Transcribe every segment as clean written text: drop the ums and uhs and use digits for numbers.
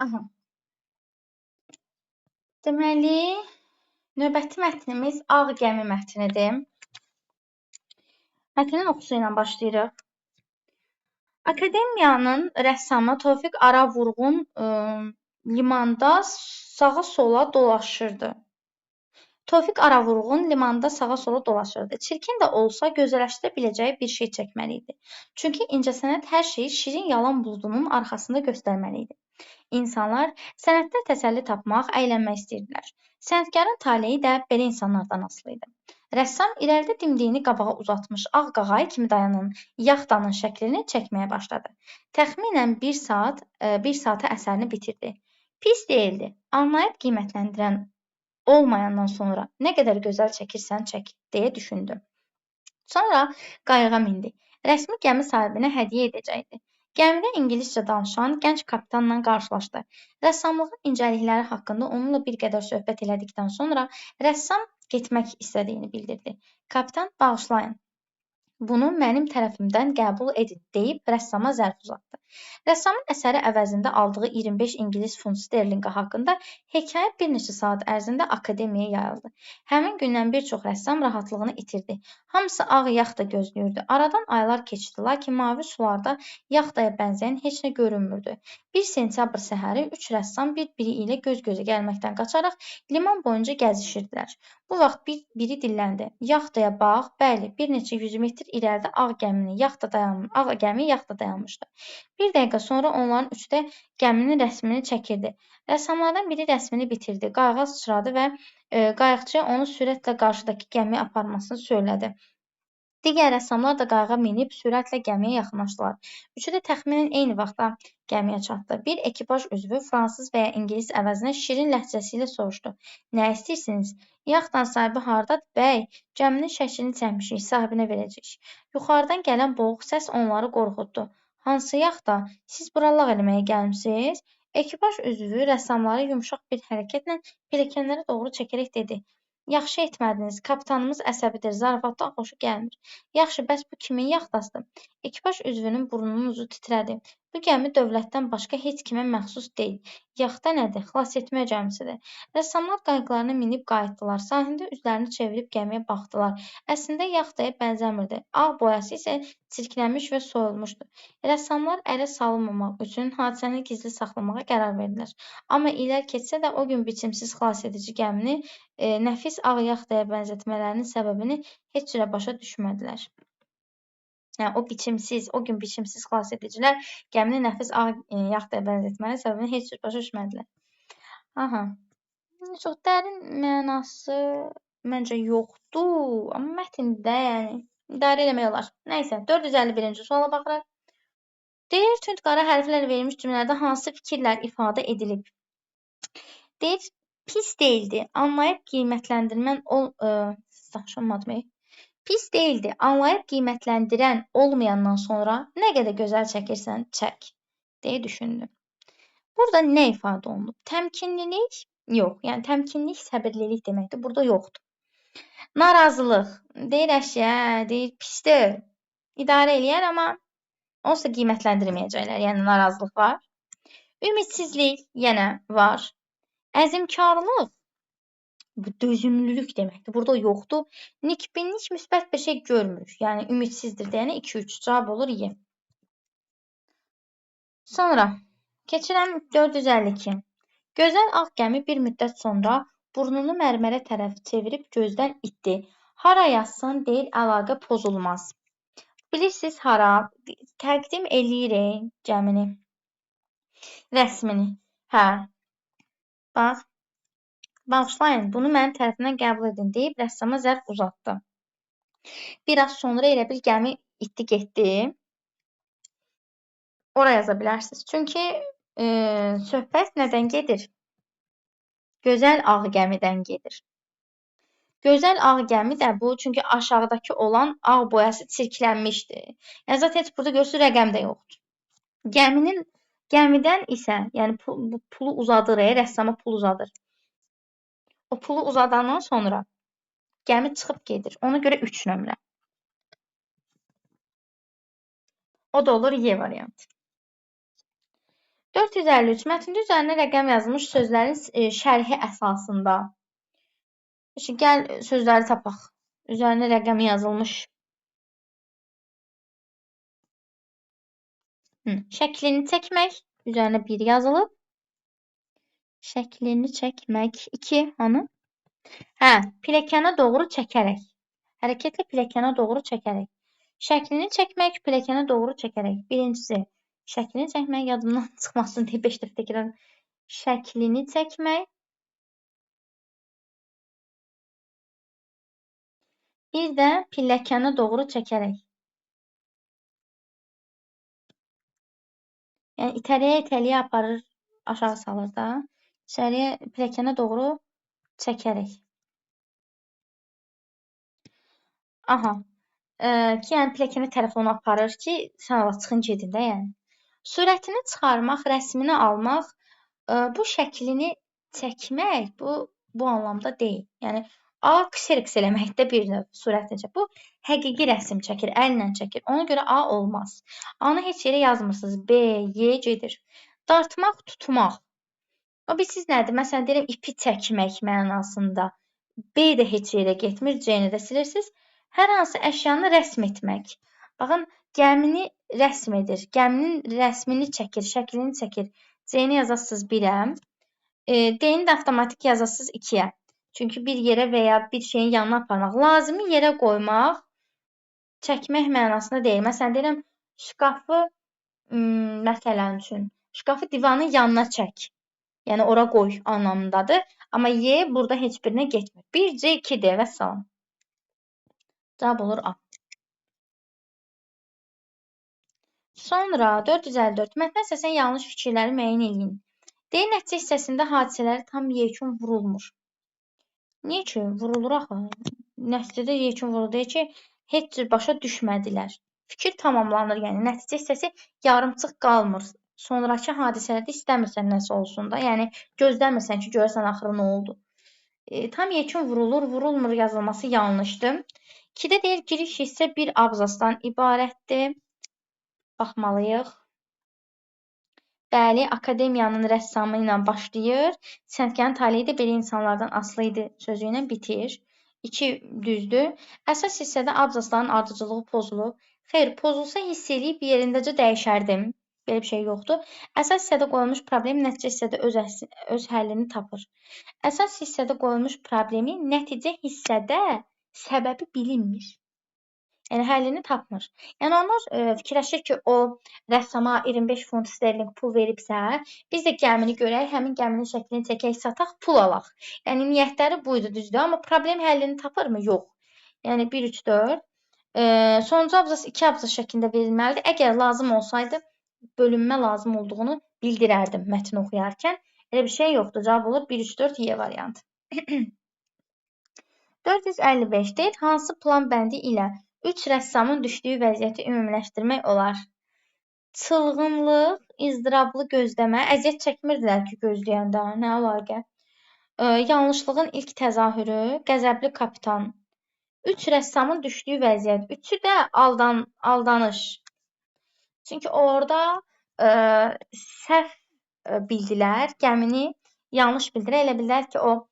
Aha. Deməli, növbəti mətnimiz Ağ gəmi mətnidir. Mətnin oxusu ilə başlayırıq. Akademiyanın rəssamı Tofiq Aravurğun limanda sağa-sola dolaşırdı. Tofiq Aravurğun limanda sağa-sola dolaşırdı. Çirkin də olsa gözələşdirə biləcəyi bir şey çəkməli idi. Çünki incəsənət hər şeyi şirin yalan buludunun arxasında göstərməli idi. İnsanlar sənətdə təsəlli tapmaq, əylənmək istəyirdilər. Sənətkarın taleyi də belə insanlardan asılı idi. Rəssam irəlidə dimdiyini qabağa uzatmış ağ qağayı kimi dayanan yaxtanın şəklini çəkməyə başladı. Təxminən bir saata əsərini bitirdi. Pis deyildi. Anlayıb qiymətləndirən olmayandan sonra nə qədər gözəl çəkirsən çək, deyə düşündü. Sonra qayığa mindi. Rəsmi gəmi sahibinə hədiyyə edəcəkdi. Gəmidə ingiliscə danışan gənc kapitanla qarşılaşdı. Rəssamlığın incəlikləri haqqında onunla bir qədər söhbət elədikdən sonra rəssam getmək istədiyini bildirdi. Kapitan, bağışlayın. Bunu mənim tərəfimdən qəbul edin, deyib rəssama zərf uzatdı. Rəssamın əsəri əvəzində aldığı 25 İngilis funt sterlinqi haqqında hekayə bir neçə saat ərzində akademiyaya yayıldı. Həmin gündən bir çox rəssam rahatlığını itirdi. Hamısı ağ yaxta gözləyirdi. Aradan aylar keçdi, lakin mavi sularda yaxtaya bənzəyən heç nə görünmürdü. 1 sentyabr səhəri 3 rəssam bir-biri ilə göz-gözə gəlməkdən qaçaraq liman boyunca gəzişirdilər. Bu vaxt biri dilləndi. Yaxtaya bax, bəli, bir neçə 100 metr irəlidə ağ gəmi yaxta dayanmışdı. Bir dəqiqə sonra onların üçü də gəminin rəsmini çəkirdi. Rəssamlardan biri rəsmini bitirdi, qayığa sıçradı və qayıqçıya onu sürətlə qarşıdakı gəmiyə aparmasını söylədi. Digər rəssamlar da qayığa minib sürətlə gəmiyə yaxınlaşdılar. Üçü də təxminən eyni vaxtda gəmiyə çatdı. Bir ekipaj üzvü fransız və ya ingilis əvəzinə şirin ləhcəsi ilə soruşdu. Nə istəyirsiniz? Yaxtanın sahibi hardadır? Bəy, gəminin şəklini çəkmişik, sahibinə verəcəyik. Yuxarıdan gələn boğuq səs onları qorxutdu. Hansı yaxta? Siz bura lağ eləməyə gəlmisiniz? Ekipaj üzvü rəssamları yumşaq bir hərəkətlə pilləkənlərə doğru çəkərək dedi. Yaxşı etmədiniz, kapitanımız əsəbidir, zarafatdan xoşu gəlmir. Yaxşı, bəs bu kimin yaxtasıdır? Ekipaj üzvünün burnunun ucu titrədi. Bu gəmi dövlətdən başqa heç kimə məxsus deyil. Yaxta nədir? Xilasetmə gəmisidir. Rəssamlar qayıqlarına minib qayıtdılar. Sahildə üzlərini çevirib gəmiyə baxdılar. Əslində yaxtaya bənzəmirdi. Ağ boyası isə çirklənmiş və soyulmuşdu. Rəssamlar ələ salınmamaq üçün hadisəni gizli saxlamağa qərar verdilər. Amma illər keçsə də o gün biçimsiz xilasedici gəmini nəfis ağ yaxtaya bənzətmələrinin səbəbini heç cürə başa düşmədilər. Yəni, o gün biçimsiz xilasedicilər gəmini nəfis ağ yaxtaya bənzətmənin səbəbini heç cür başa düşmədilər. Aha. Çox dərin mənası məncə yoxdur, amma mətndə yəni idarə eləmək olar. Nəysə, 451-ci suala baxırıq. Deyir, tünd qara hərflərlə verilmiş cümlələrdə hansı fikirlər ifadə edilib? Deyir, pis deyildi, anlayıb qiymətləndirmən Pis deyildi, anlayıb qiymətləndirən olmayandan sonra nə qədər gözəl çəkirsən, çək, deyə düşündü. Burada nə ifadə olunub? Təmkinlilik? Yox, yəni təmkinlilik, səbirlilik deməkdir, burada yoxdur. Narazılıq, deyir əşya, deyir pisdir, idarə eləyər, amma onsuz da qiymətləndirməyəcəklər, yəni narazılıq var. Ümidsizlik yenə var. Əzmkarlıq, bu dözümlülük deməkdir. Burada yoxdur. Nikbinlik müsbət bir şey görmürük. Yəni ümidsizdir deyənə 2-3 cavab olur Y. Sonra keçirəm 452. Gözəl ağ gəmi bir müddət sonra burnunu mərmərə tərəf çevirib gözdən itdi. Hara yazsın deyil, əlaqə pozulmaz. Bilirsiniz hara? Təqdim eləyirik gəmini. Rəsmini. Hə. Bax. Bağışlayın, bunu mənim tərəfimdən qəbul edin deyib rəssama zərf uzatdı. Biraz sonra elə bil gəmi itdi getdi. Ora yaza bilərsiniz. Çünki söhbət nədən gedir? Gözəl ağ gəmidən gedir. Gözəl ağ gəmi də bu, çünki aşağıdakı olan ağ boyası çirklənmişdir. Yəni, zaten heç burada görürsünüz, rəqəm də yoxdur. Gəmidən isə, yəni pulu uzadır, rəssama pul uzadır. O pulu uzadandan sonra gəmi çıxıb gedir. Ona görə 3 nömrə. O da olur Y variantı. 453. Mətndə üzərinə rəqəm yazılmış sözlərin şərhi əsasında. Şimdi gəl sözləri tapaq. Üzərinə rəqəm yazılmış. Şəklini çəkmək. Üzərinə 1 yazılıb. Şəklini çəkmək. 2 hanı? Hə, pilləkənə doğru çəkərək. Hərəkətlə pilləkənə doğru çəkərək. Şəklini çəkmək, pilləkənə doğru çəkərək. Birincisi, şəklini çəkmək yadımdan çıxmasın deyə 5 dəfə təkrar. Şəklini çəkmək. Bir də pilləkənə doğru çəkərək. Yəni itələyə-itələyə aparır, aşağı salır da. İçəriyə pilləkənə doğru çəkərək. Aha. Ki, yəni pilləkənə tərəf onu aparır ki, sən ala çıxın gedin də, yəni. Surətini çıxarmaq, rəsmini almaq, bu şəklini çəkmək, bu anlamda deyil. Yəni A kseriks eləməkdə bir növ surətini çəkir. Bu həqiqi rəsm çəkir, əllə çəkir. Ona görə A olmaz. A-nı heç yerə yazmırsınız. B, Y gedir. Dartmaq, tutmaq. O bilsiz nədir? Məsələn, deyirəm ipi çəkmək mənasında. B də heç yerə getmir, C-ni də silirsiniz. Hər hansı əşyanı rəsm etmək. Baxın, gəmini rəsm edir. Gəminin rəsmini çəkir, şəklini çəkir. C-ni yazasınız 1-ə. D-ni də avtomatik yazasınız 2-yə. Çünki bir yerə və ya bir şeyin yanına aparmaq. Lazımi yerə qoymaq, çəkmək mənasında deyil. Məsələn, deyirəm, şkafı, məsələn üçün, şkafı divanın yanına çək. Yəni, ora qoy anlamındadır. Amma Y burada heç birinə getmir. 1C, 2D və salam. Cavab olur A. Sonra 454. Mətn əsasında yanlış fikirləri müəyyən edin. D nəticə hissəsində hadisələri tam yekun vurulmur. Niyə ki? Vurulur axı. Nəticədə yekun vurulduğu ki, heç cür başa düşmədilər. Fikir tamamlanır, yəni nəticə hissəsi yarımçıq qalmır. Sonrakı hadisələrdə istəmirsən nəsə olsun da, yəni gözləmirsən ki, görəsən axırı nə oldu. Tam yekun vurulur, vurulmur yazılması yanlışdır. 2-də deyir, giriş hissə bir abzasdan ibarətdir. Baxmalıyıq. Bəli, akademiyanın rəssamı ilə başlayır. Sənətkarın taleyi də belə insanlardan asılı idi sözü ilə bitir. 2 düzdür. Əsas hissədə abzasların ardıcılığı pozulub. Xeyr, pozulsa hiss eləyib yerindəcə dəyişərdim. Belə bir şey yoxdur. Əsas hissədə qoyulmuş problem nəticə hissədə öz həllini tapır. Əsas hissədə qoyulmuş problemi nəticə hissədə səbəbi bilinmir. Yəni həllini tapmır. Yəni onlar fikirləşir ki, o rəssama 25 funt sterling pul veribsə, biz də gəmini görək, həmin gəminin şəklini çəkək, sataq, pul alaq. Yəni niyyətləri buydu, düzdür, amma problem həllini tapırmı? Yox. Yəni 1 3 4. Sonuncu abzas 2 abzas şəklində verilməlidir. Əgər lazım olsaydı bölünmə lazım olduğunu bildirərdim mətn oxuyarkən. Elə bir şey yoxdur. Cavab olur 1 3 4 Y variantı. 455 deyir, hansı plan bəndi ilə 3 rəssamın düşdüyü vəziyyəti ümumiləşdirmək olar? Çılğınlıq, izdırablı gözləmə, əziyyət çəkmirdilər ki, gözləyəndə, nə əlaqə? Yanlışlığın ilk təzahürü, qəzəbli kapitan. 3 rəssamın düşdüyü vəziyyət. 3-ü də aldanış. Çünki orada səhv bildilər, gəmini yanlış bildilər. Elə bildilər ki, o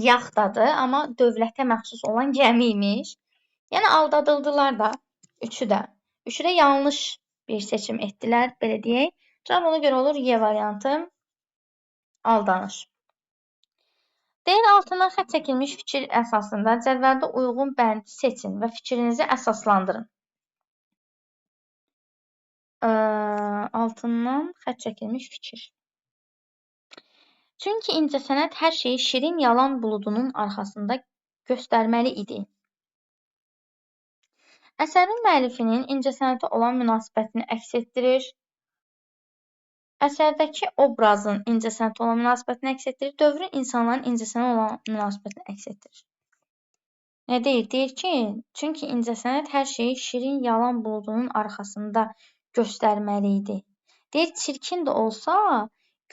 yaxdadır, amma dövlətə məxsus olan gəmi imiş. Yəni aldadıldılar da 3-ü də. 3-ü də yanlış bir seçim etdilər, belə deyək. Cavab ona görə olur Y variantı, aldanış. Deyir, altından xətt çəkilmiş fikir əsasında cədvəldə uyğun bəndi seçin və fikrinizi əsaslandırın. Altından xətt çəkilmiş fikir. Çünki incəsənət hər şeyi şirin yalan buludunun arxasında göstərməli idi. Əsərin müəllifinin incəsənətə olan münasibətini əks etdirir. Əsərdəki obrazın incəsənətə olan münasibətini əks etdirir. Dövrün insanların incəsənətə olan münasibətini əks etdirir. Nə deyir? Deyir ki, çünki incəsənət hər şeyi şirin yalan buludunun arxasında göstərməli idi. Deyir, çirkin də olsa,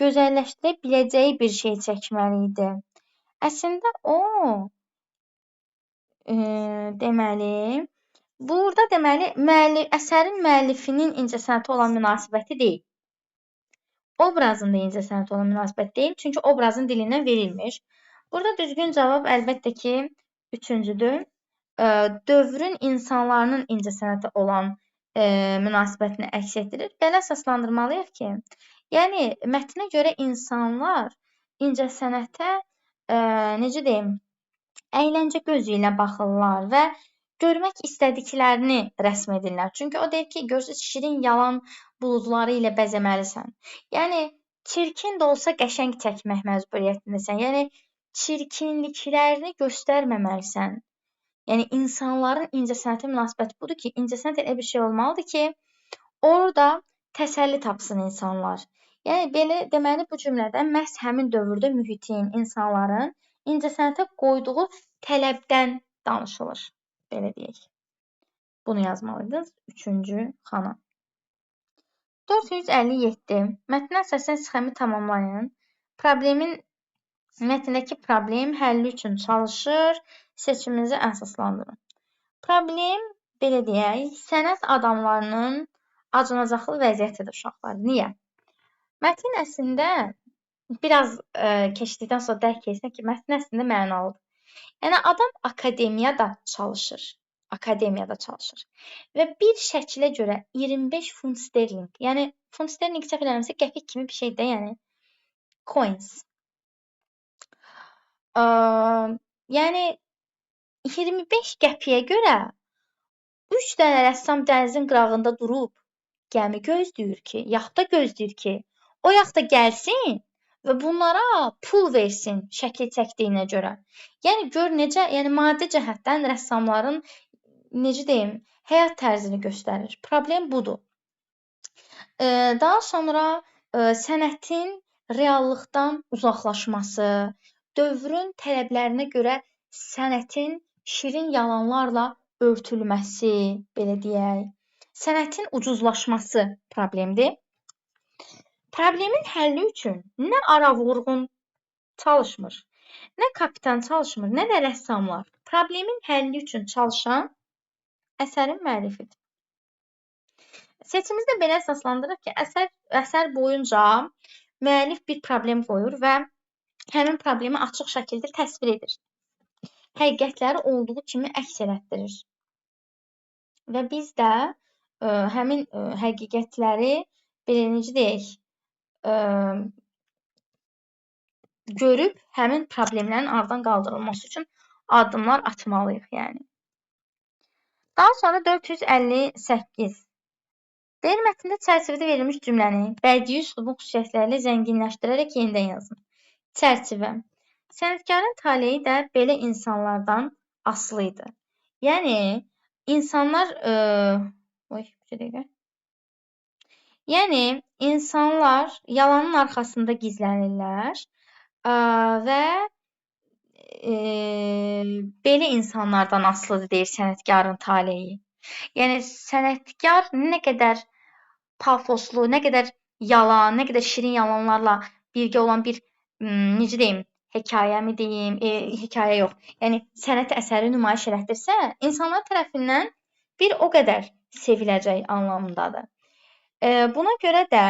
gözəlləşdirə biləcəyi bir şey çəkməli idi. Əslində o, deməli, burada deməli, əsərin müəllifinin incəsənətə olan münasibəti deyil. Obrazın da incəsənətə olan münasibət deyil, çünki obrazın dilindən verilmiş. Burada düzgün cavab əlbəttə ki, üçüncüdür. Dövrün insanların incəsənətə olan münasibətini əks etdirir. Belə əsaslandırmalıyıq ki, yəni mətnə görə insanlar incəsənətə necə deyim, əyləncə gözü ilə baxırlar və görmək istədiklərini rəsm edirlər. Çünki o deyir ki, görürsüz şirin yalan buludları ilə bəzəməlisən. Yəni çirkin də olsa qəşəng çəkmək məcburiyyətindəsən. Yəni çirkinliklərini göstərməməlisən. Yəni insanların incəsənətə münasibəti budur ki, incəsənət elə bir şey olmalıdır ki, orada təsəlli tapsın insanlar. Yəni belə deməli bu cümlədə məhz həmin dövrdə mühitin, insanların incəsənətə qoyduğu tələbdən danışılır. Belə deyək. Bunu yazmalıydınız. Üçüncü xana. 457. Mətnə əsasən sxemi tamamlayın. Mətndəki problem həlli üçün çalışır. Seçiminizi əsaslandırın. Problem, belə deyək, sənət adamlarının acınacaqlı vəziyyətidir uşaqlar. Niyə? Mətn əslində biraz keçdikdən sonra dərk etsin ki, mətn əslində mənalıdır. Yəni adam akademiyada çalışır. Və bir şəkilə görə 25 funt sterling, yəni funt sterling səhv eləmirəmsə qəpik kimi bir şeydir, yəni coins. Yəni 25 qəpiyə görə 3 dənə rəssam dənizin qırağında durub gəmi gözləyir ki, yaxta gözləyir ki, o yaxta gəlsin və bunlara pul versin şəkil çəkdiyinə görə. Yəni gör necə, yəni maddi cəhətdən rəssamların necə deyim, həyat tərzini göstərir. Problem budur. Daha sonra sənətin reallıqdan uzaqlaşması, dövrün tələblərinə görə sənətin şirin yalanlarla örtülməsi, belə deyək, sənətin ucuzlaşması problemdir. Problemin həlli üçün nə Ara Vurğun çalışmır, nə kapitan çalışmır, nə də rəssamlar. Problemin həlli üçün çalışan əsərin müəllifidir. Seçimimizi də belə əsaslandırırıq ki, əsər boyunca müəllif bir problem qoyur və həmin problemi açıq şəkildə təsvir edir. Həqiqətləri olduğu kimi əks elətdirir. Və biz də həmin həqiqətləri belə necə deyək, görüb həmin problemlərin aradan qaldırılması üçün addımlar atmalıyıq, yəni. Daha sonra 458. Deyir mətndə çərçivədə verilmiş cümləni bədii üslubun xüsusiyyətləri ilə zənginləşdirərək yenidən yazın. Çərçivə. Sənətkarın taleyi də belə insanlardan asılı idi. Yəni insanlar yalanın arxasında gizlənirlər və belə insanlardan asılıdır deyir sənətkarın taleyi. Yəni sənətkar nə qədər pafoslu, nə qədər yalan, nə qədər şirin yalanlarla birgə olan bir necə deyim, hekayəmi deyim, hekayə yox. Yəni sənət əsəri nümayiş elətdirsə, insanlar tərəfindən bir o qədər seviləcək anlamındadır. Buna görə də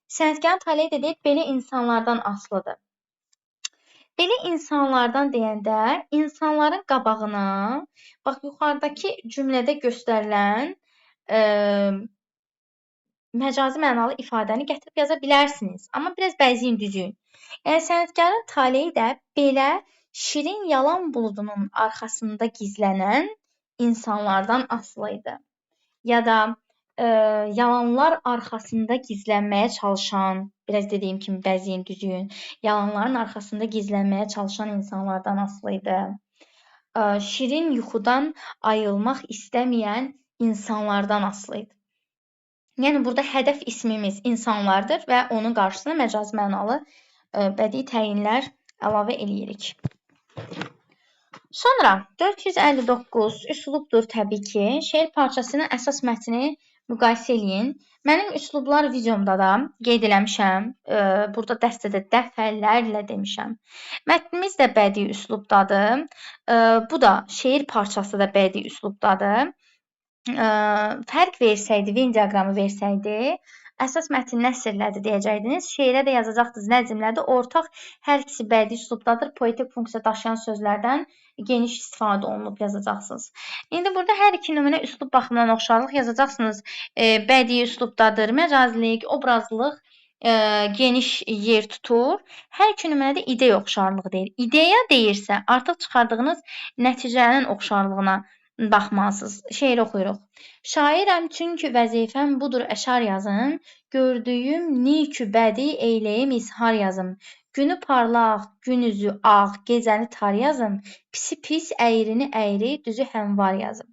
sənətkarın taleyi də deyir, belə insanlardan asılıdır. Belə insanlardan deyəndə insanların qabağına, bax yuxarıdakı cümlədə göstərilən məcazi mənalı ifadəni gətirib yaza bilərsiniz. Amma biraz bəzəyin, düzün. Yəni sənətkarın taleyi də belə şirin yalan buludunun arxasında gizlənən insanlardan asılı idi. Ya da yalanlar arxasında gizlənməyə çalışan, biraz dediyim kimi bəzəyin, düzün, yalanların arxasında gizlənməyə çalışan insanlardan asılı idi. Şirin yuxudan ayılmaq istəməyən insanlardan asılı idi. Yəni burada hədəf ismimiz insanlardır və onun qarşısına məcazi mənalı bədii təyinlər əlavə eləyirik. Sonra 459 üslubdur təbii ki. Şeir parçasının əsas mətni müqayisə eləyin. Mənim üslublar videomda da qeyd eləmişəm. Burada dəstədə dəfələrlə demişəm. Mətnimiz də bədii üslubdadır. Bu da şeir parçası da bədii üslubdadır. Fərq versəydi, Venn diaqramı versəydi, Əsas mətn nəsrlərdir deyəcəydiniz. Şeirə də yazacaqdınız, nəzmlərdə. Ortaq hər ikisi bədii üslubdadır. Poetik funksiya daşıyan sözlərdən geniş istifadə olunub yazacaqsınız. İndi burada hər iki nümunə üslub baxımından oxşarlıq yazacaqsınız. Bədii üslubdadır, məcazilik, obrazlıq geniş yer tutur. Hər iki nümunədə ideya oxşarlığı deyir. İdeya deyirsə, artıq çıxardığınız nəticənin oxşarlığına baxmalısınız. Şeiri oxuyuruq. Şairəm çünki vəzifəm budur əşar yazım. Gördüyüm nikü bədi eyləyim izhar yazım. Günü parlaq, gün üzü ağ, gecəni tar yazım. Pisi pis, əyrini əyri, düzü həmvar yazım.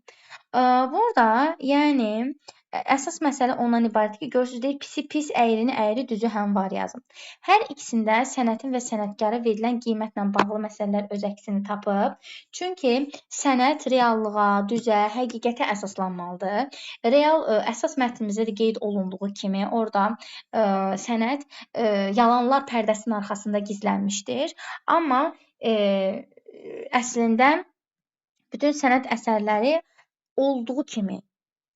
Burada, yəni əsas məsələ ondan ibarətdir ki, görürsünüz deyir, pisi pis, əyrini əyri, düzü həmvar yazım. Hər ikisində sənətin və sənətkara verilən qiymətlə bağlı məsələlər öz əksini tapıb. Çünki sənət reallığa, düzə, həqiqətə əsaslanmalıdır. Real əsas mətnimizdə də qeyd olunduğu kimi orada sənət yalanlar pərdəsinin arxasında gizlənmişdir. Amma əslində bütün sənət əsərləri olduğu kimi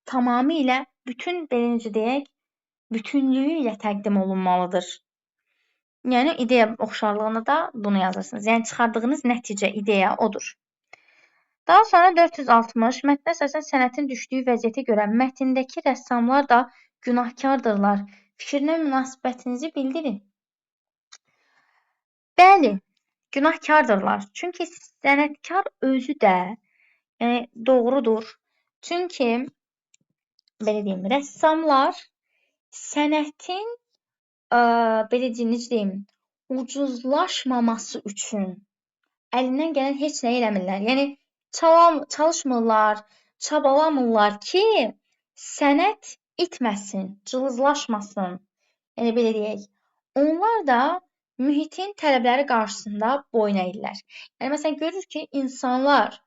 tamamilə bütün bütünlüyü ilə təqdim olunmalıdır. Yəni ideya oxşarlığını da bunu yazırsınız. Yəni çıxardığınız nəticə, ideya odur. Daha sonra 460 mətnə əsasən sənətin düşdüyü vəziyyətə görə mətndəki rəssamlar da günahkardırlar. Fikrinə münasibətinizi bildirin. Bəli, günahkardırlar. Çünki sənətkar özü də doğrudur. Çünki belə deyim, rəssamlar sənətin necə deyim, ucuzlaşmaması üçün əlindən gələn heç nə eləmirlər. Yəni çalışmırlar, çabalamırlar ki, sənət itməsin, cılızlaşmasın. Yəni belə deyək. Onlar da mühitin tələbləri qarşısında boyun əyirlər. Yəni məsələn görürük ki, insanlar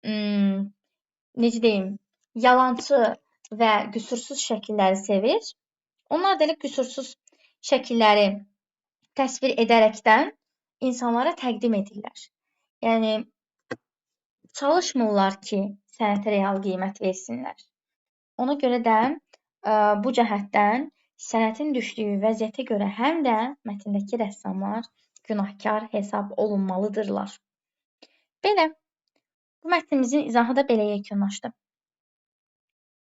necə deyim, yalançı və qüsursuz şəkilləri sevir. Onlar da elə qüsursuz şəkilləri təsvir edərəkdən insanlara təqdim edirlər. Yəni çalışmırlar ki, sənətə real qiymət versinlər. Ona görə də bu cəhətdən sənətin düşdüyü vəziyyətə görə həm də mətndəki rəssamlar günahkar hesab olunmalıdırlar. Belə, bu mətnimizin izahı da belə yekunlaşdı.